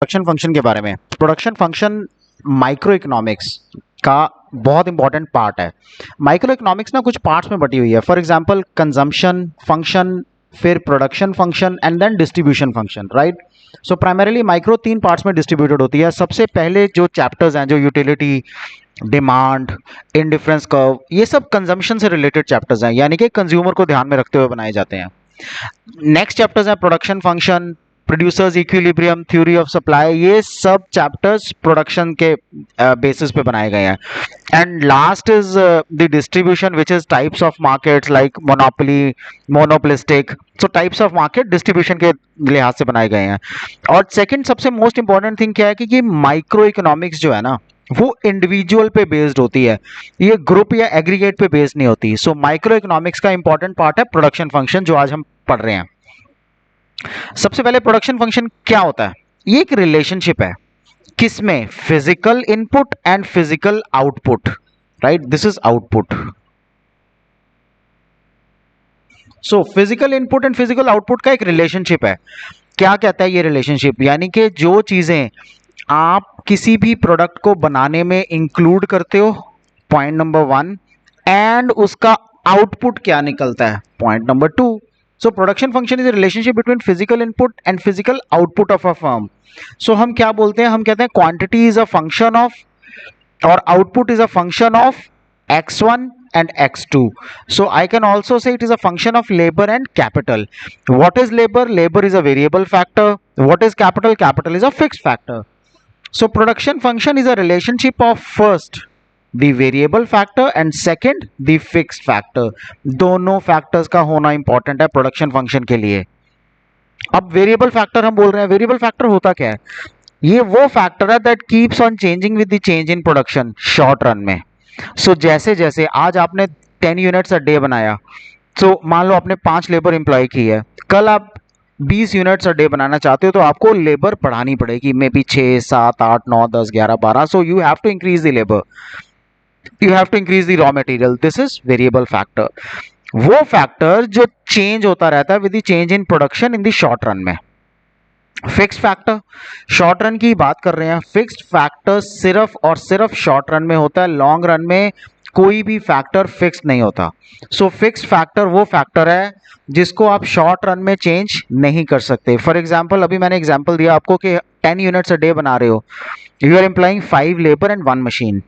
Production function के बारे में। प्रोडक्शन फंक्शन माइक्रो इकोनॉमिक्स का बहुत इंपॉर्टेंट पार्ट है। माइक्रो इकोनॉमिक्स ना कुछ पार्ट्स में बटी हुई है। फॉर एग्जांपल कंजम्पशन फंक्शन, फिर production function and then distribution function, right. So primarily micro 3 parts में डिस्ट्रीब्यूटेड होती है। सबसे पहले जो चैप्टर्स हैं, जो यूटिलिटी, डिमांड, इंडिफरेंस कर्व, ये सब कंजम्पशन से रिलेटेड चैप्टर्स हैं, यानी कि कंज्यूमर को ध्यान में रखते हुए बनाए जाते हैं। नेक्स्ट चैप्टर्स हैं production function, producers equilibrium, theory of supply, ये सब चैप्टर्स प्रोडक्शन के बेसिस पे बनाए गए हैं। And last is the distribution which is types of markets like monopoly, monopolistic. So types of market distribution के लिहाज से बनाए गए हैं। और सेकंड सबसे मोस्ट इंपॉर्टेंट थिंग क्या है कि माइक्रो इकोनॉमिक्स जो है ना वो इंडिविजुअल पे बेस्ड होती है, ये ग्रुप या एग्रीगेट पे बेस्ड नहीं होती। सो माइक्रो इकोनॉमिक्स का इंपॉर्टेंट पार्ट है प्रोडक्शन फंक्शन, जो आज हम पढ़ रहे हैं। सबसे पहले प्रोडक्शन फंक्शन क्या होता है? ये एक रिलेशनशिप है, किसमें? Physical input and physical output, right. This is output. So physical input and physical output का एक रिलेशनशिप है। क्या कहता है ये रिलेशनशिप? यानी कि जो चीजें आप किसी भी प्रोडक्ट को बनाने में इंक्लूड करते हो, पॉइंट नंबर 1, एंड उसका आउटपुट क्या निकलता है, point number 2। So production function is a relationship between physical input and physical output of a firm. So हम क्या बोलते हैं? हम कहते हैं quantity is a function of, और output is a function of x1 and x2. So I can also say it is a function of labor and capital. What is labor? Labor is a variable factor. What is capital? Capital is a fixed factor. So production function is a relationship of first the variable factor and second the fixed factor. दोनों factors का होना important है production function के लिए। अब variable factor हम बोल रहे हैं, वेरिएबल फैक्टर होता क्या है? ये वो फैक्टर है that keeps on changing with the change in production short run में। सो जैसे जैसे आज आपने 10 यूनिट्स अ डे बनाया, सो मान लो आपने 5 लेबर एम्प्लॉय की है, कल आप 20 यूनिट्स अ डे बनाना चाहते हो तो आपको लेबर बढ़ानी पड़ेगी, maybe 6, 7, 8, 9, 10, 11, 12। So you have to increase the labour, you have to increase the raw material. This is variable factor. वो फैक्टर जो चेंज होता रहता है with the change in production in the short run में। Fixed factor, short run की बात कर रहे हैं। फिक्स्ड फैक्टर सिर्फ और सिर्फ शॉर्ट रन में होता है, लॉन्ग रन में कोई भी फैक्टर फिक्स नहीं होता। सो फिक्स्ड फैक्टर वो फैक्टर है जिसको आप शॉर्ट रन में चेंज नहीं कर सकते। फॉर एग्जांपल, अभी मैंने एग्जांपल दिया आपको कि 10 यूनिट्स अ डे बना रहे हो, you are employing 5 labour and 1 machine.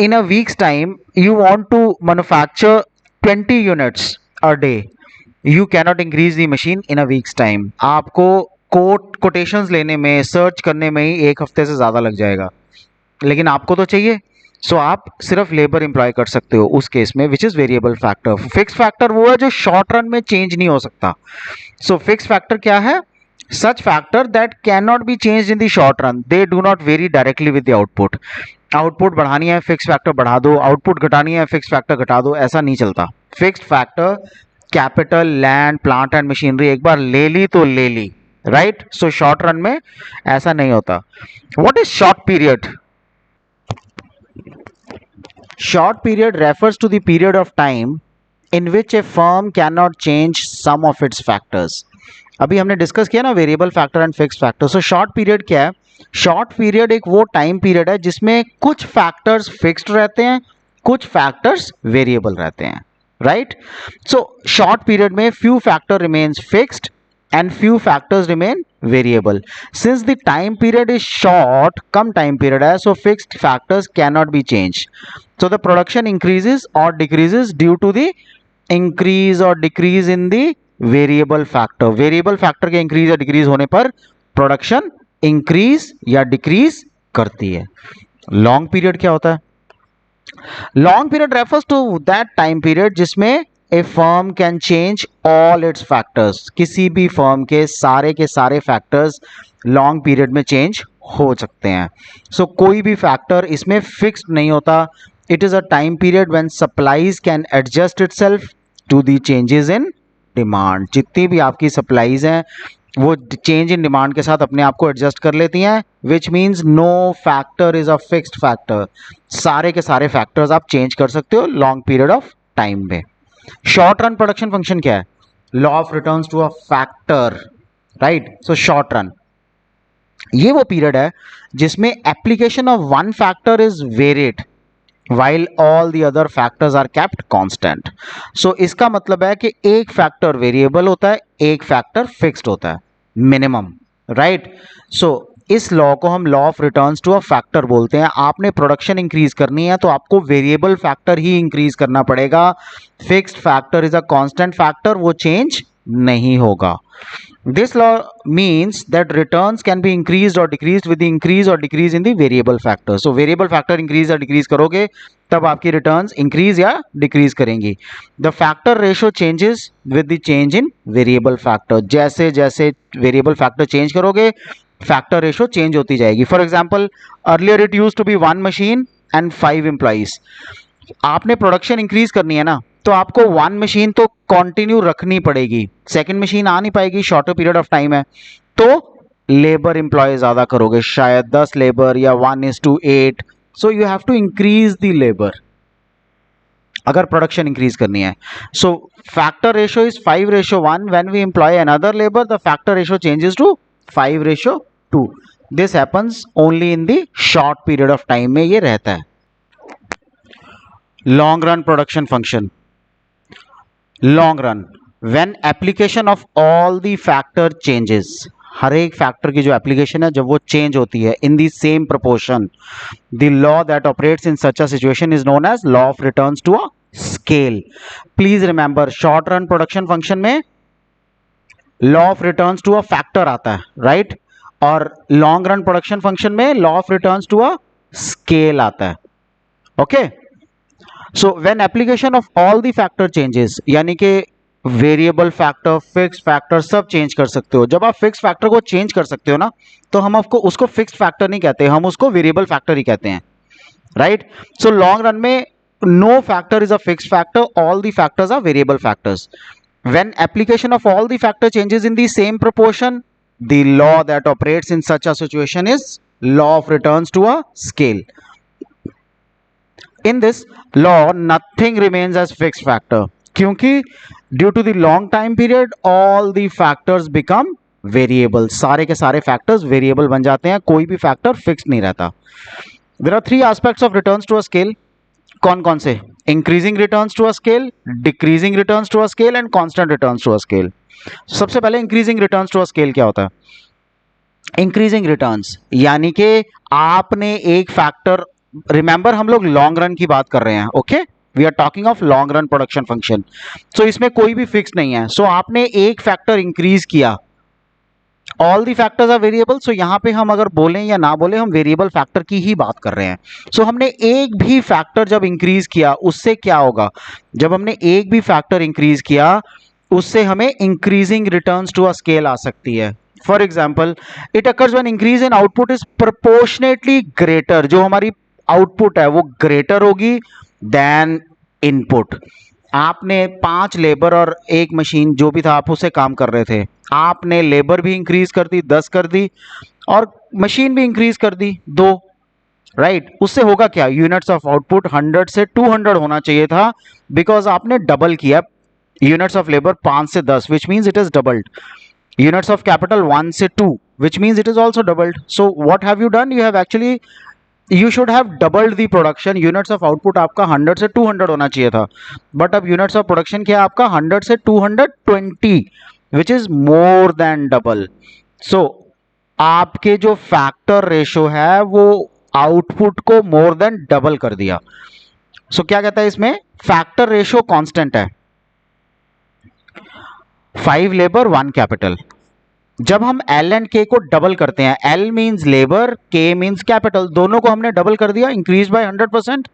in a week's time you want to manufacture 20 units a day. You cannot increase the machine in a week's time. आपको quotations लेने में, search करने में ही 1 हफ्ते से ज़्यादा लग जाएगा, लेकिन आपको तो चाहिए। सो आप सिर्फ लेबर एम्प्लॉय कर सकते हो उस केस में, which is variable factor. Fix factor वो है जो शॉर्ट रन में चेंज नहीं हो सकता। सो फिक्स फैक्टर क्या है? Such factor that can not be change in the short run, they do not vary directly with the output. Output बढ़ानी है, फिक्स फैक्टर बढ़ा दो, आउटपुट घटानी है, फिक्स फैक्टर घटा दो, ऐसा नहीं चलता। Fixed factor capital, land, plant and machinery एक बार ले ली तो ले ली, राइट। सो शॉर्ट रन में ऐसा नहीं होता। What is short period? Short period refers to the period of time in which a firm cannot change some of its factors. अभी हमने डिस्कस किया ना variable factor and fixed factor. So short period क्या है? Short period एक वो time period है जिसमें कुछ फैक्टर्स फिक्स्ड रहते हैं, कुछ फैक्टर्स वेरिएबल रहते हैं, राइट। सो शॉर्ट पीरियड में few factor remains fixed and few factors remain variable. Since the time period is short, come time period है, so fixed factors cannot be changed. So the production increases or decreases due to the increase or decrease in the variable factor. Variable factor के increase या decrease होने पर production increase या decrease करती है। Long period क्या होता है? Long period refers to that time period जिसमें a firm can change all its factors. किसी भी फर्म के सारे फैक्टर्स लॉन्ग पीरियड में चेंज हो सकते हैं। सो कोई भी फैक्टर इसमें फिक्स्ड नहीं होता। It is a time period when supplies can adjust itself to the changes in demand. जितनी भी आपकी सप्लाईज हैं वो चेंज इन डिमांड के साथ अपने आप को एडजस्ट कर लेती हैं, which means no factor is a fixed factor. सारे के सारे फैक्टर्स आप चेंज कर सकते हो लॉन्ग पीरियड ऑफ टाइम में। शॉर्ट रन प्रोडक्शन फंक्शन क्या है? Law of returns to a factor, right. So short run ये वो पीरियड है जिसमें application of one factor is varied while all the other factors are kept constant. So इसका मतलब है कि एक फैक्टर वेरिएबल होता है, एक फैक्टर फिक्स्ड होता है, मिनिमम, राइट? सो इस लॉ को हम law of returns to a factor बोलते हैं। आपने प्रोडक्शन इंक्रीज करनी है तो आपको वेरिएबल फैक्टर ही इंक्रीज करना पड़ेगा। Fixed factor is a constant factor, वो चेंज नहीं होगा। This law means that returns can be increased or decreased with the increase or decrease in the variable factor. So variable factor increase or decrease करोगे तब आपकी returns increase या decrease करेंगी। The factor ratio changes with the change in variable factor. जैसे जैसे variable factor change करोगे factor ratio change होती जाएगी। For example, earlier it used to be 1 machine and 5 employees. आपने प्रोडक्शन इंक्रीज करनी है ना, तो आपको 1 मशीन तो कंटिन्यू रखनी पड़ेगी, सेकंड मशीन आ नहीं पाएगी, शॉर्टर पीरियड ऑफ टाइम है, तो लेबर एम्प्लॉय ज्यादा करोगे, शायद 10 लेबर या 1:8। So you have to increase the labour अगर प्रोडक्शन इंक्रीज करनी है। So factor ratio is 5:1। When we employ another labour the factor ratio changes to 5:2। This happens only in the short period of time में ये रहता है। Long run production function, long run when application of all the factor changes, हर एक factor की जो application है जब वो चेंज होती है in the same proportion, the law that operates in such a situation is known as law of returns to a scale. Please remember, short run production function में law of returns to a factor आता है, right? और long run production function में law of returns to a scale आता है। Okay, so when application of all the factor changes, यानी कि variable factor, fixed factor सब चेंज कर सकते हो। जब आप फिक्स फैक्टर को चेंज कर सकते हो ना, तो हम आपको उसको फिक्स्ड फैक्टर नहीं कहते, हम उसको वेरिएबल फैक्टर ही कहते हैं, राइट? सो लॉन्ग रन में no factor is a fixed factor, all the factors are variable factors. When application of all the factor changes in the same proportion, the law that operates in such a situation is law of returns to a scale. In this law, nothing remains as fixed factor, क्योंकि due to the long time period, all the factors become variable. सारे के सारे factors variable बन जाते हैं, कोई भी factor fixed नहीं रहता। There are 3 aspects of returns to a scale. कौन कौन से? Increasing returns to a scale, decreasing returns to a scale and constant returns to a scale. सबसे पहले increasing returns to a scale क्या होता है? इंक्रीजिंग रिटर्न्स यानी कि आपने एक फैक्टर, रिमेंबर हम लोग लॉन्ग रन की बात कर रहे हैं, okay? We are talking of long run production function. So इसमें कोई भी फिक्स नहीं है। सो आपने एक फैक्टर इंक्रीज किया, all the factors are variable. So यहां पे हम अगर बोलें या ना बोले, हम वेरिएबल फैक्टर की ही बात कर रहे हैं। सो हमने एक भी फैक्टर जब इंक्रीज किया, उससे क्या होगा? जब हमने एक भी फैक्टर इंक्रीज किया, उससे हमें increasing returns to a scale आ सकती है। For example, it occurs when increase in output is proportionately greater, जो हमारी आउटपुट है वो ग्रेटर होगी देन इनपुट। आपने 5 लेबर और एक मशीन जो भी था, आप उससे काम कर रहे थे, आपने लेबर भी इंक्रीज कर दी, 10 कर दी, और मशीन भी इंक्रीज कर दी 2, राइट? उससे होगा क्या? यूनिट्स ऑफ आउटपुट 100 से 200 होना चाहिए था, बिकॉज आपने डबल किया। यूनिट्स ऑफ लेबर 5 से 10, which means it is doubled. Units of capital 1 से 2, which means it is also doubled. So what have you done? You should have doubled the production. Units of output आपका 100 से 200 होना चाहिए था, but अब units of production क्या है आपका? 100 से 220, which is more than double. So आपके जो factor ratio है वो output को more than double कर दिया। So क्या कहता है इसमें? Factor ratio constant है, 5 लेबर 1 कैपिटल। जब हम एल एंड के को डबल करते हैं, एल मीन्स लेबर, के मीन्स कैपिटल, दोनों को हमने डबल कर दिया, इंक्रीज बाय 100%।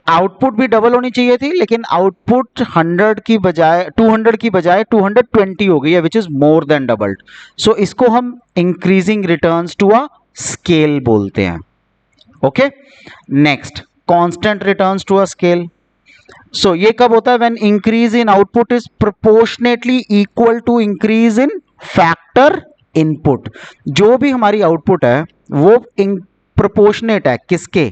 आउटपुट भी डबल होनी चाहिए थी, लेकिन आउटपुट 100 की बजाय 200 की बजाय 220 हो गई है, which is more than doubled. So इसको हम increasing returns to a scale बोलते हैं। Okay, next, constant returns to a scale. So ये कब होता है? When increase in output is proportionately equal to increase in factor input. जो भी हमारी आउटपुट है वो प्रोपोर्शनेट है किसके?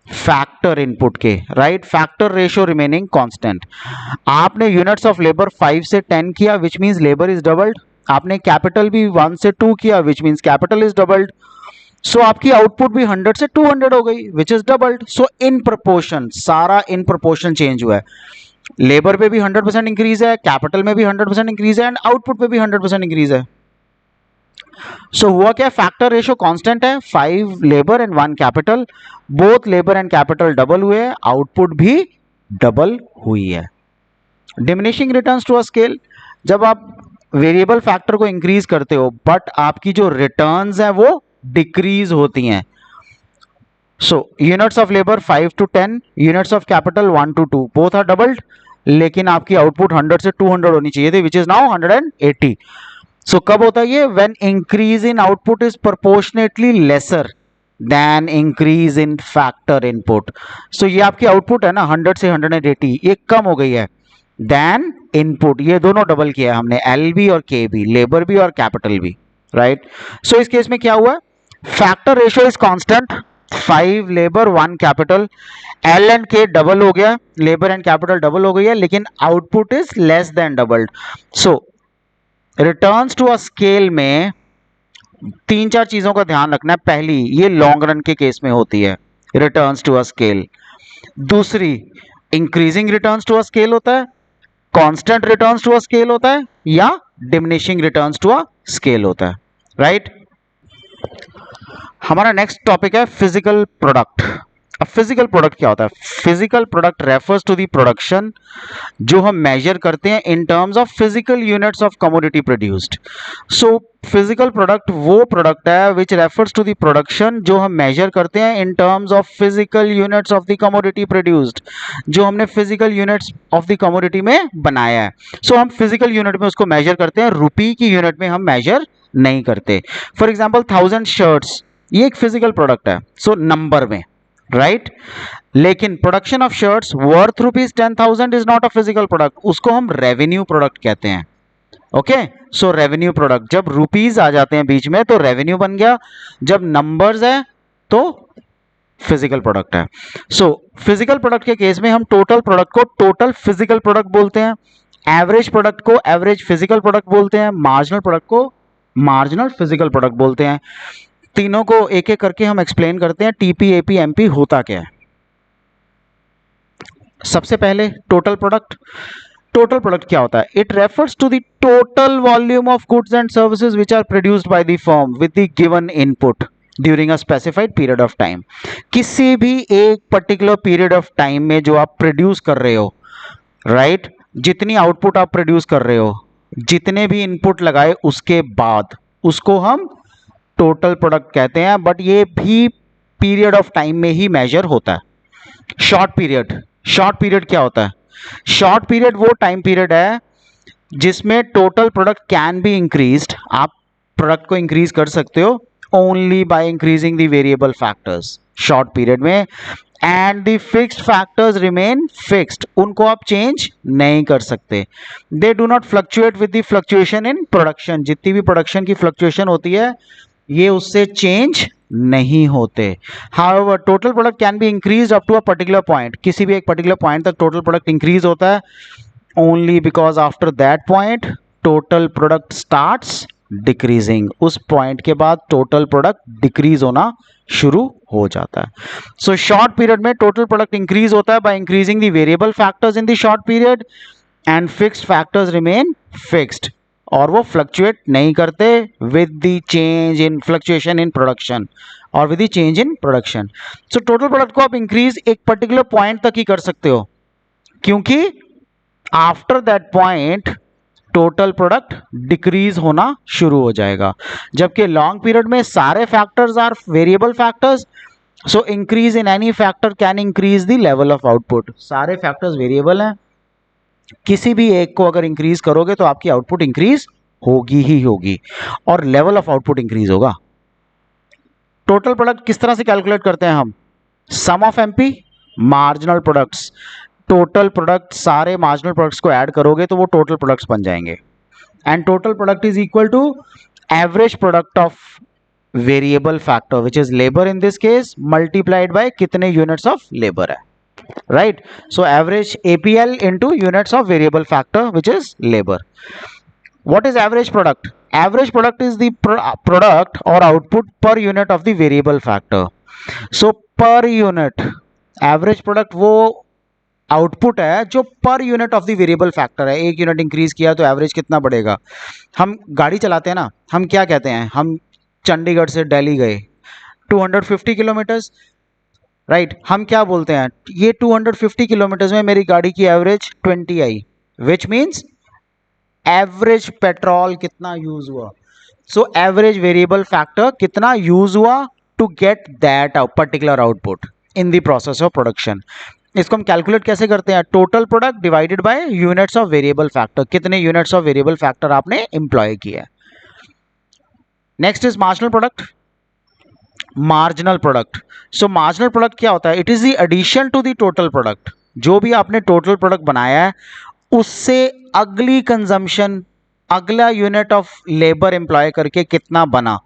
फैक्टर इनपुट के, right? Factor ratio remaining constant. आपने यूनिट्स ऑफ लेबर 5 से 10 किया, which means labour is doubled. आपने कैपिटल भी 1 से 2 किया, which means capital is doubled. So आपकी आउटपुट भी 100 से 200 हो गई, which is doubled. So in proportion, सारा इन प्रोपोर्शन चेंज हुआ है। लेबर पे भी 100% इंक्रीज है, कैपिटल में भी 100% इंक्रीज है, एंड आउटपुट पे भी 100% इंक्रीज है। सो हुआ क्या, फैक्टर रेशियो कांस्टेंट है, 5 labour and 1 capital. Both labour and capital double हुए, आउटपुट भी डबल हुई है। Diminishing returns to a scale, जब आप वेरिएबल फैक्टर को इंक्रीज करते हो बट आपकी जो रिटर्न्स है वो डिक्रीज होती हैं। So units of labour 5 to 10, units of capital 1 to 2, both are doubled, लेकिन आपकी आउटपुट 100 से 200 होनी चाहिए थी, विच इज नाउ 180। सो कब होता है ये, when increase in output is proportionately lesser than increase in factor input. So ये आपकी आउटपुट है ना 100 से 180, ये कम हो गई है देन इनपुट, ये दोनों डबल किया है हमने, एल भी और के भी, लेबर भी और कैपिटल भी, राइट। सो इस केस में क्या हुआ, factor ratio is constant, 5 labour 1 capital, L and के डबल हो गया, लेबर एंड कैपिटल डबल हो गई है, लेकिन output is less than doubled. So returns to a scale में 3-4 चीजों का ध्यान रखना है। पहली, ये लॉन्ग रन के केस में होती है रिटर्न्स टू अ स्केल। दूसरी, increasing returns to a scale होता है, constant returns to a scale होता है, या diminishing returns to a scale होता है, राइट। हमारा नेक्स्ट टॉपिक है फिजिकल प्रोडक्ट। अब फिजिकल प्रोडक्ट क्या होता है, physical product refers to the production जो हम मेजर करते हैं in terms of physical units of commodity produced. So physical product वो प्रोडक्ट है विच रेफर्स टू द प्रोडक्शन जो हम मेजर करते हैं in terms of physical units of the commodity produced, जो हमने physical units of the commodity में बनाया है। सो हम फिजिकल यूनिट में उसको मेजर करते हैं, रुपी की यूनिट में हम मेजर नहीं करते। फॉर एग्जाम्पल 1000 शर्ट्स, ये एक फिजिकल प्रोडक्ट है, सो नंबर में, राइट। लेकिन production of shirts worth rupees 10,000 is not a physical product, उसको हम रेवेन्यू प्रोडक्ट कहते हैं। ओके, सो रेवेन्यू प्रोडक्ट, जब रुपीज आ जाते हैं बीच में तो रेवेन्यू बन गया, जब नंबर्स है तो फिजिकल प्रोडक्ट है। सो फिजिकल प्रोडक्ट के केस में हम टोटल प्रोडक्ट को टोटल फिजिकल प्रोडक्ट बोलते हैं, एवरेज प्रोडक्ट को एवरेज फिजिकल प्रोडक्ट बोलते हैं, मार्जिनल प्रोडक्ट को मार्जिनल फिजिकल प्रोडक्ट बोलते हैं। तीनों को एक एक करके हम एक्सप्लेन करते हैं, टीपी एपी एमपी होता क्या है। सबसे पहले टोटल प्रोडक्ट। टोटल प्रोडक्ट क्या होता है, it refers to the total volume of goods and services which are produced by the firm with the given input during a specified period of time. किसी भी एक पर्टिकुलर पीरियड ऑफ टाइम में जो आप produce कर रहे हो, right, जितनी आउटपुट आप प्रोड्यूस कर रहे हो, जितने भी इनपुट लगाए उसके बाद, उसको हम टोटल प्रोडक्ट कहते हैं। बट ये भी पीरियड ऑफ टाइम में ही मेजर होता है। शॉर्ट पीरियड, शॉर्ट पीरियड क्या होता है, शॉर्ट पीरियड वो टाइम पीरियड है जिसमें total product can be increased, आप प्रोडक्ट को इंक्रीज कर सकते हो only by increasing the variable factors short period में, and the fixed factors remain fixed, उनको आप चेंज नहीं कर सकते। They do not fluctuate with the fluctuation in production, जितनी भी प्रोडक्शन की फ्लक्चुएशन होती है ये उससे चेंज नहीं होते। However total product can be increase up to a particular point, किसी भी एक पर्टिकुलर पॉइंट तक टोटल प्रोडक्ट इंक्रीज होता है, only because after that point total product starts decreasing, उस पॉइंट के बाद टोटल प्रोडक्ट डिक्रीज होना शुरू हो जाता है। सो शॉर्ट पीरियड में टोटल प्रोडक्ट इंक्रीज होता है by increasing the variable factors in the short period, and fixed factors remain fixed, और वो फ्लक्चुएट नहीं करते with the change in fluctuation in production और with the change in production. So total product को आप increase एक particular point तक ही कर सकते हो, क्योंकि after that point total product decrease होना शुरू हो जाएगा। जबकि लॉन्ग पीरियड में सारे factors are variable factors, so increase in any factor can increase the level of output, सारे फैक्टर्स वेरिएबल हैं, किसी भी एक को अगर इंक्रीज करोगे तो आपकी आउटपुट इंक्रीज होगी ही होगी और लेवल ऑफ आउटपुट इंक्रीज होगा। टोटल प्रोडक्ट किस तरह से कैलकुलेट करते हैं हम, sum of MP marginal products, total product सारे मार्जिनल प्रोडक्ट्स को ऐड करोगे तो वो टोटल प्रोडक्ट्स बन जाएंगे, and total product is equal to average product of variable factor which is labour in this case multiplied by कितने units of labour है, right? So average APL into units of variable factor which is labor. What is average product? Average product is the product or output per unit of the variable factor. So per unit, average product वो output है जो per unit of the variable factor है. एक unit increase किया तो average कितना बढ़ेगा. हम गाड़ी चलाते हैं ना, हम क्या कहते हैं, हम चंडीगढ़ से दिल्ली गए 250 किलोमीटर्स, राइट. हम क्या बोलते हैं, ये 250 किलोमीटर्स में मेरी गाड़ी की एवरेज 20 आई, विच मीन्स एवरेज पेट्रोल कितना यूज हुआ. सो एवरेज वेरिएबल फैक्टर कितना यूज हुआ to get that particular output in the process of production. इसको हम कैलकुलेट कैसे करते हैं, total product divided by units of variable factor. कितने यूनिट्स ऑफ वेरिएबल फैक्टर आपने एम्प्लॉय किया. Next is marginal product. Marginal product. So marginal product क्या होता है, it is the addition to the total product. जो भी आपने टोटल प्रोडक्ट बनाया है उससे अगली कंजम्पशन, अगला यूनिट ऑफ लेबर एम्प्लॉय करके कितना बना,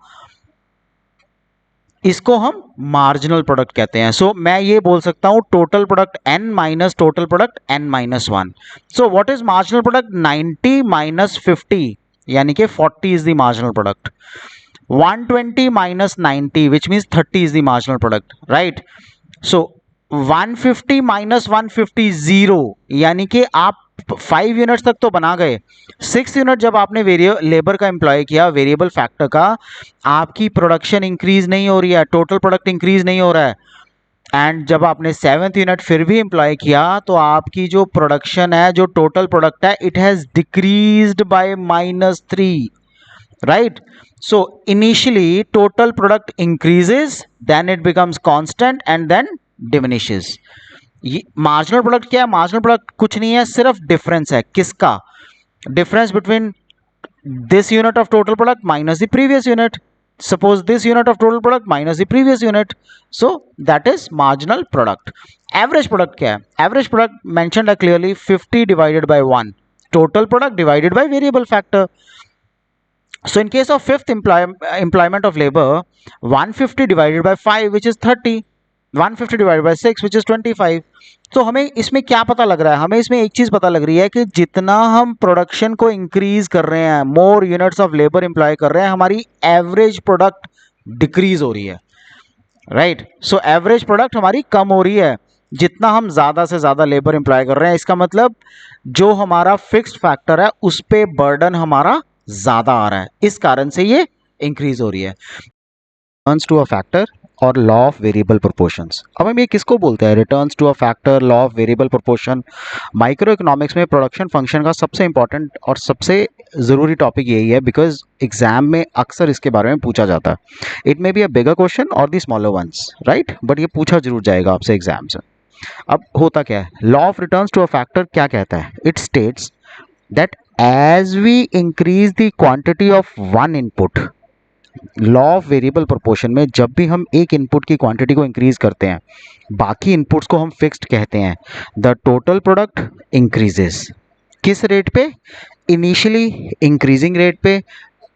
इसको हम मार्जिनल प्रोडक्ट कहते हैं. सो मैं ये बोल सकता हूं total product n minus total product n minus 1. So what is marginal product, 90 minus 50 यानी कि 40 is the marginal product. 120 minus 90 which means 30 is the marginal product, right. So 150 minus 150 0, यानी कि आप 5 यूनिट्स तक तो बना गए, 6 यूनिट जब आपने लेबर का एम्प्लॉय किया वेरिएबल फैक्टर का, आपकी प्रोडक्शन इंक्रीज नहीं हो रही है, टोटल प्रोडक्ट इंक्रीज नहीं हो रहा है. एंड जब आपने 7th यूनिट फिर भी एम्प्लॉय किया तो आपकी जो प्रोडक्शन है, जो टोटल प्रोडक्ट है, it has decreased by -3, right. So initially total product increases, then it becomes constant and then diminishes. Marginal product क्या है, मार्जिनल प्रोडक्ट कुछ नहीं है, सिर्फ डिफरेंस है. किसका difference, between this unit of total product minus the previous unit. Suppose this unit of total product minus the previous unit. So that is marginal product. Average product क्या है, average product mentioned है clearly 50 divided by 1, total product divided by variable factor. So in case of fifth employment of labor, 150 divided by 5 which is 30, 150 divided by 6 which is 25. तो हमें इसमें क्या पता लग रहा है, हमें इसमें एक चीज़ पता लग रही है कि जितना हम प्रोडक्शन को इंक्रीज कर रहे हैं, more units of labour employ कर रहे हैं, हमारी एवरेज प्रोडक्ट डिक्रीज हो रही है, राइट. सो एवरेज प्रोडक्ट हमारी कम हो रही है जितना हम ज़्यादा से ज़्यादा लेबर एम्प्लॉय कर रहे हैं. इसका मतलब जो हमारा फिक्स्ड फैक्टर है उस पर बर्डन हमारा ज़्यादा आ रहा है, इस कारण से ये इंक्रीज हो रही है. रिटर्न्स टू अ फैक्टर और लॉ ऑफ वेरिएबल प्रोपोर्शंस. अब हम ये किसको बोलते हैं, returns to a factor, law of variable proportion. Microeconomics में प्रोडक्शन फंक्शन का सबसे इंपॉर्टेंट और सबसे ज़रूरी टॉपिक यही है, बिकॉज एग्जाम में अक्सर इसके बारे में पूछा जाता है. It may be a bigger question और the smaller ones, right, but ये पूछा जरूर जाएगा आपसे एग्जाम से. अब होता क्या है, law of returns to a factor क्या कहता है, it states that as we increase the quantity of one input, law of variable proportion में जब भी हम एक इनपुट की क्वांटिटी को इंक्रीज करते हैं, बाकी इनपुट्स को हम फिक्स्ड कहते हैं, द टोटल प्रोडक्ट इंक्रीजेस. किस रेट पे, इनिशियली इंक्रीजिंग रेट पे,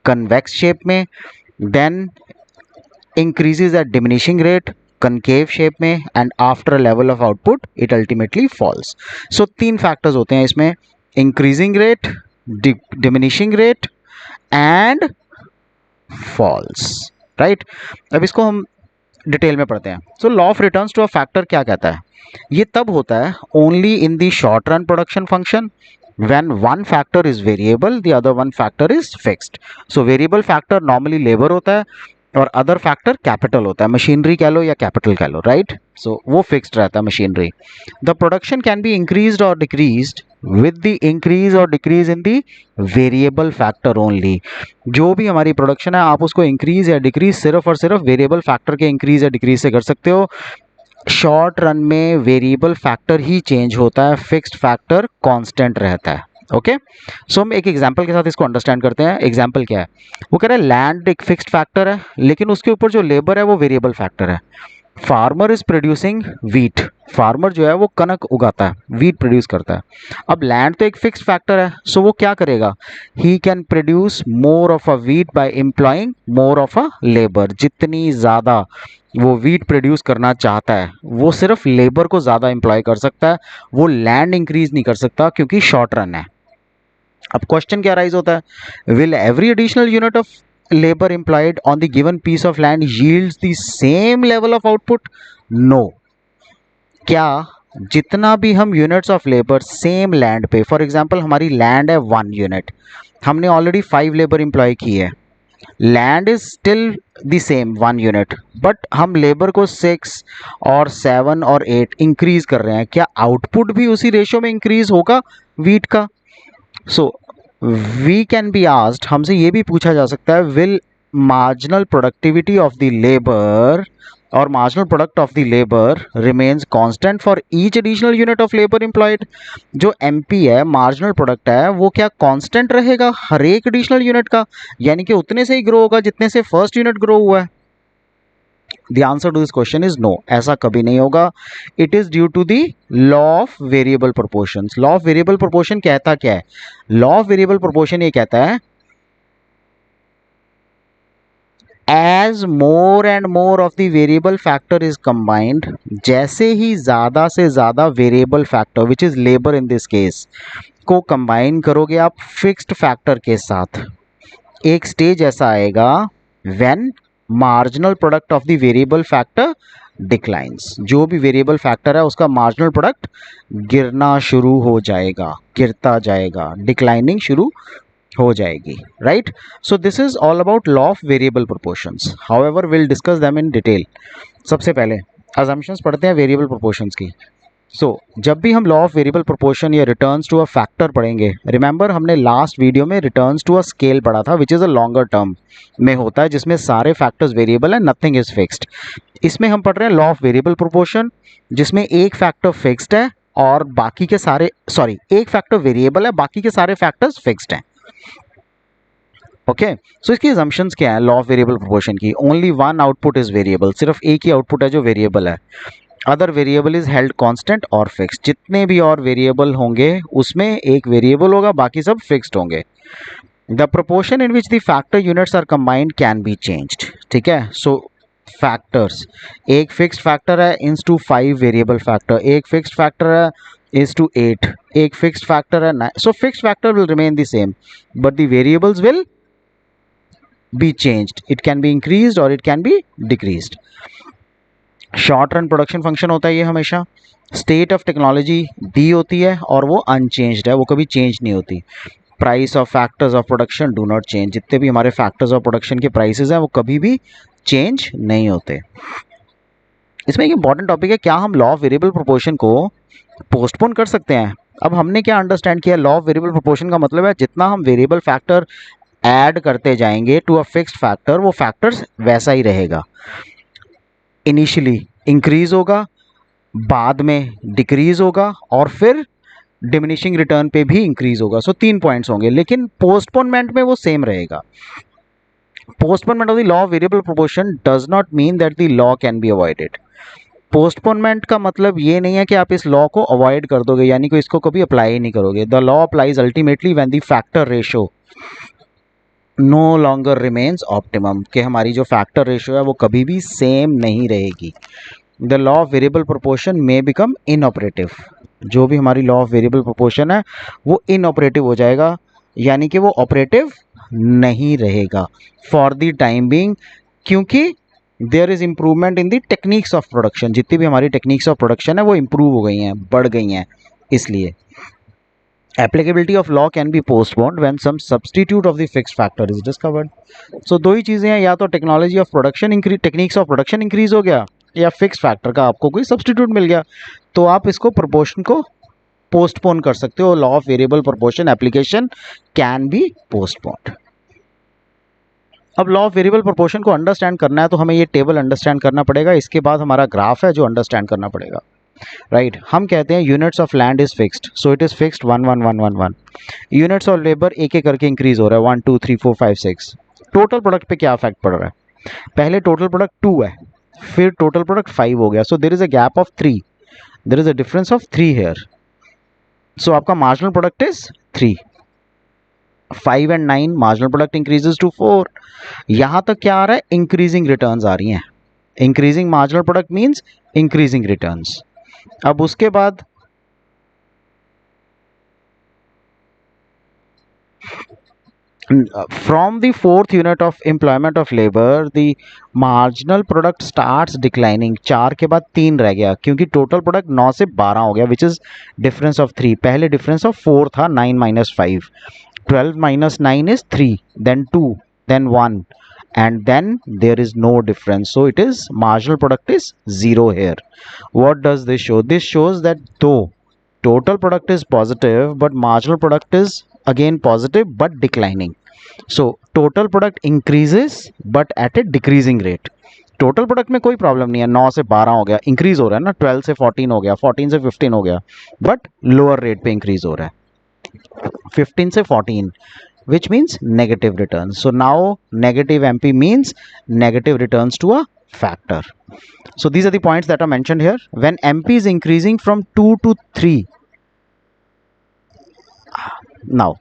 कन्वेक्स शेप में, then increases at diminishing rate, concave shape में, and after a level of output it ultimately falls. So 3 factors होते हैं इसमें, increasing rate, diminishing rate and falls, right. अब इसको हम डिटेल में पढ़ते हैं. So law of returns to a factor क्या कहता है, ये तब होता है only in the short run production function when one factor is variable, the other one factor is fixed. So variable factor normally labor होता है और अदर फैक्टर कैपिटल होता है, मशीनरी कह लो या कैपिटल कह लो, राइट. सो वो फिक्स्ड रहता है machinery. The production can be increased और डिक्रीज्ड विद द इंक्रीज और decrease in the variable factor only. जो भी हमारी प्रोडक्शन है आप उसको इंक्रीज या डिक्रीज सिर्फ और सिर्फ वेरिएबल फैक्टर के इंक्रीज या डिक्रीज से कर सकते हो. शॉर्ट रन में वेरिएबल फैक्टर ही चेंज होता है, फिक्स्ड फैक्टर कांस्टेंट रहता है. ओके, सो हम एक एग्जांपल के साथ इसको अंडरस्टैंड करते हैं. एग्जांपल क्या है, वो कह रहा है लैंड एक फिक्स्ड फैक्टर है लेकिन उसके ऊपर जो लेबर है वो वेरिएबल फैक्टर है. Farmer is producing wheat, farmer जो है वो कनक उगाता है, वीट प्रोड्यूस करता है. अब लैंड तो एक फिक्स्ड फैक्टर है, सो वो क्या करेगा, he can produce more of a wheat by employing more of a labour. जितनी ज़्यादा वो वीट प्रोड्यूस करना चाहता है वो सिर्फ लेबर को ज़्यादा एम्प्लॉय कर सकता है, वो लैंड इंक्रीज नहीं कर सकता क्योंकि शॉर्ट रन है. अब क्वेश्चन क्या राइज होता है, will every additional unit of labour employed on the given piece of land yields the same level of output? No. क्या जितना भी हम units of labour same land पे, फॉर एग्जांपल हमारी लैंड है 1 यूनिट, हमने ऑलरेडी 5 लेबर एम्प्लॉय की है, land is still the same 1 unit, but हम लेबर को 6 और 7 और 8 इंक्रीज कर रहे हैं, क्या आउटपुट भी उसी रेशियो में इंक्रीज होगा वीट का? So we can be asked, हमसे ये भी पूछा जा सकता है, will marginal productivity of the labour और marginal product of the labour remains constant for each additional unit of labour employed? जो एमपी है, मार्जिनल प्रोडक्ट है, वो क्या कांस्टेंट रहेगा हर एक एडिशनल यूनिट का, यानी कि उतने से ही ग्रो होगा जितने से फर्स्ट यूनिट ग्रो हुआ है? The answer to this question is no, ऐसा कभी नहीं होगा. It is due to the law of variable proportions. Law of variable proportion कहता क्या है? Law of variable proportion ये कहता है, as more and more of the variable factor is combined, जैसे ही ज़्यादा से ज़्यादा variable factor which is labor in this case को combine करोगे आप fixed factor के साथ, एक स्टेज ऐसा आएगा when marginal product of the variable factor declines, जो भी वेरिएबल फैक्टर है उसका मार्जिनल प्रोडक्ट गिरना शुरू हो जाएगा, गिरता जाएगा, डिक्लाइनिंग शुरू हो जाएगी, right? So this is all about law of variable proportions. However will discuss them in detail. सबसे पहले अजम्पशंस पढ़ते हैं वेरिएबल प्रोपोर्शंस की. जब भी हम लॉ ऑफ वेरिएबल प्रोपोर्शन या रिटर्न्स टू अ फैक्टर पढ़ेंगे, रिमेंबर हमने लास्ट वीडियो में रिटर्न्स टू अ स्केल पढ़ा था, which is a longer term में होता है, जिसमें सारे फैक्टर्स वेरिएबल है, नथिंग इज फिक्स्ड. इसमें हम पढ़ रहे हैं लॉ ऑफ वेरिएबल प्रोपोर्शन, जिसमें एक फैक्टर फिक्स्ड है और बाकी के सारे, एक फैक्टर वेरिएबल है, बाकी के सारे फैक्टर्स फिक्स्ड हैं. ओके, सो इसकी assumptions क्या है लॉ ऑफ वेरिएबल प्रोपोर्शन की? Only one output is variable, सिर्फ एक ही आउटपुट है जो वेरिएबल है. Other variable is held constant और फिक्स्ड. जितने भी और वेरिएबल होंगे उसमें एक वेरिएबल होगा, बाकी सब फिक्स्ड होंगे. The proportion in which the factor units are combined can be changed. ठीक है, सो फैक्टर्स, एक फिक्स्ड फैक्टर है इज टू 5 वेरिएबल फैक्टर, एक फिक्स्ड फैक्टर है इज टू 8, एक फिक्स्ड फैक्टर है 9. So fixed factor will remain the same but the variables will be changed. It can be increased or it can be decreased. Short run production function होता है ये हमेशा. State of technology दी होती है और वो unchanged है, वो कभी चेंज नहीं होती. Price of factors of production do not change. जितने भी हमारे फैक्टर्स ऑफ प्रोडक्शन के प्राइसेस हैं वो कभी भी चेंज नहीं होते. इसमें एक इंपॉर्टेंट टॉपिक है, क्या हम लॉ ऑफ वेरिएबल प्रोपोर्शन को पोस्टपोन कर सकते हैं? अब हमने क्या अंडरस्टैंड किया, लॉ ऑफ वेरिएबल प्रोपोर्शन का मतलब है जितना हम वेरिएबल फैक्टर ऐड करते जाएंगे टू अ फिक्स्ड फैक्टर, वो फैक्टर्स वैसा ही रहेगा. इनिशियली इंक्रीज होगा, बाद में डिक्रीज होगा और फिर डिमिनिशिंग रिटर्न पे भी इंक्रीज होगा. सो 3 पॉइंट्स होंगे, लेकिन पोस्टपोनमेंट में वो सेम रहेगा. Postponement of the law of variable proportion does not mean that the law can be avoided. Postponement का मतलब ये नहीं है कि आप इस लॉ को अवॉइड कर दोगे, यानी कि इसको कभी अप्लाई ही नहीं करोगे. The law applies ultimately when the factor ratio no longer remains optimum, कि हमारी जो फैक्टर रेशियो है वो कभी भी सेम नहीं रहेगी. The law of variable proportion may become inoperative. जो भी हमारी लॉ ऑफ वेरिएबल प्रोपोर्शन है वो इनऑपरेटिव हो जाएगा, यानी कि वो ऑपरेटिव नहीं रहेगा फॉर द टाइम बीइंग, क्योंकि there is improvement in the techniques of production. जितनी भी हमारी टेक्निक्स ऑफ प्रोडक्शन है वो इम्प्रूव हो गई हैं, बढ़ गई हैं. इसलिए applicability of law can be postponed when some substitute of the fixed factor is discovered. So दो ही चीज़ें हैं, या तो technology of production increase, techniques of production increase हो गया, या फिक्स फैक्टर का आपको कोई सब्सटीट्यूट मिल गया, तो आप इसको प्रोपोर्शन को पोस्टपोन कर सकते हो. Law of variable proportion application can be postponed. अब लॉ ऑफ वेरिएबल प्रोपोर्शन को अंडरस्टैंड करना है तो हमें ये टेबल अंडरस्टैंड करना पड़ेगा. इसके बाद हमारा ग्राफ है जो अंडरस्टैंड करना पड़ेगा, राइट? हम कहते हैं units of land is fixed, so it is fixed 1 1 1 1 1. Units of labour एक एक करके इंक्रीज हो रहा है 1 2 3 4 5 6. टोटल प्रोडक्ट पे क्या इफेक्ट पड़ रहा है? पहले टोटल प्रोडक्ट 2 है, फिर टोटल प्रोडक्ट 5 हो गया, so there is a gap of 3, there is a difference of 3 here. So आपका marginal product is 3. 5 and 9 marginal product increases to 4. यहां तक क्या आ रहा है? इंक्रीजिंग रिटर्न्स आ रही हैं. Increasing marginal product means increasing returns. अब उसके बाद From the fourth unit of employment of labor the marginal product starts declining. 4 के बाद 3 रह गया क्योंकि टोटल प्रोडक्ट 9 से 12 हो गया विच इज डिफरेंस ऑफ 3. पहले डिफरेंस ऑफ 4 था 9 minus 5. 12 minus 9 is 3, then 2, then 1, and then there is no difference, so it is marginal product is 0 here. What does this show? This shows that though total product is positive but marginal product is again positive but declining. So total product increases but at a decreasing rate. Total product में कोई problem नहीं है, 9 से 12 हो गया, increase हो रहा है ना, 12 से 14 हो गया, 14 से 15 हो गया, बट लोअर रेट पे इंक्रीज हो रहा है 15 से 14, which means negative returns. So now negative MP means negative returns to a factor. So these are the points that are mentioned here. When MP is increasing from 2 to 3, now